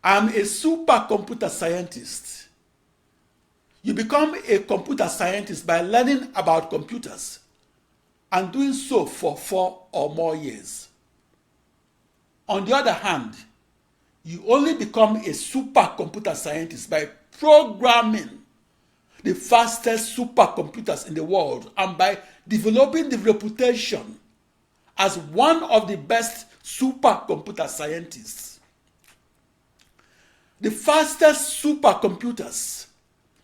I'm a supercomputer scientist. You become a computer scientist by learning about computers and doing so for 4 or more years. On the other hand, you only become a supercomputer scientist by programming the fastest supercomputers in the world and by developing the reputation as one of the best supercomputer scientists. The fastest supercomputers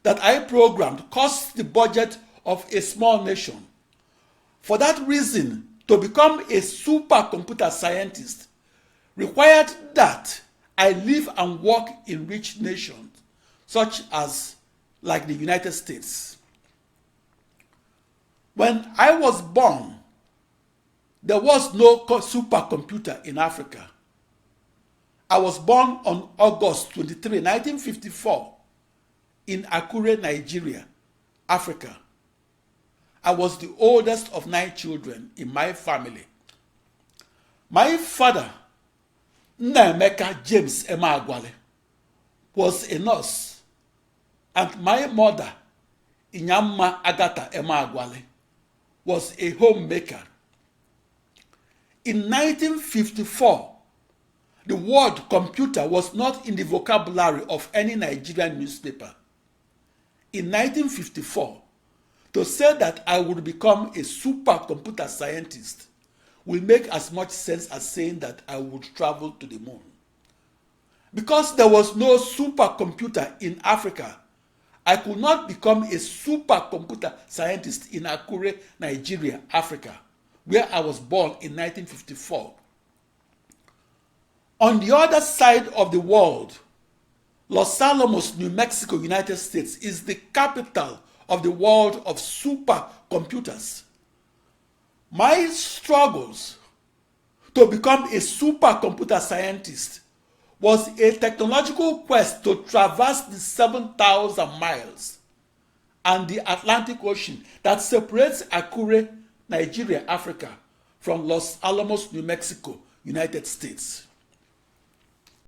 that I programmed cost the budget of a small nation. For that reason, to become a supercomputer scientist required that I live and work in rich nations, such as like the United States. When I was born, there was no supercomputer in Africa. I was born on August 23, 1954, in Akure, Nigeria, Africa. I was the oldest of 9 children in my family. My father, Nnaemeka James Emeagwali, was a nurse, and my mother, Iyanma Agatha Emeagwali, was a homemaker. In 1954, the word computer was not in the vocabulary of any Nigerian newspaper. In 1954, to say that I would become a supercomputer scientist will make as much sense as saying that I would travel to the moon. Because there was no supercomputer in Africa, I could not become a supercomputer scientist in Akure, Nigeria, Africa, where I was born in 1954. On the other side of the world, Los Alamos, New Mexico, United States is the capital of the world of supercomputers. My struggles to become a supercomputer scientist was a technological quest to traverse the 7,000 miles and the Atlantic Ocean that separates Akure, Nigeria, Africa, from Los Alamos, New Mexico, United States.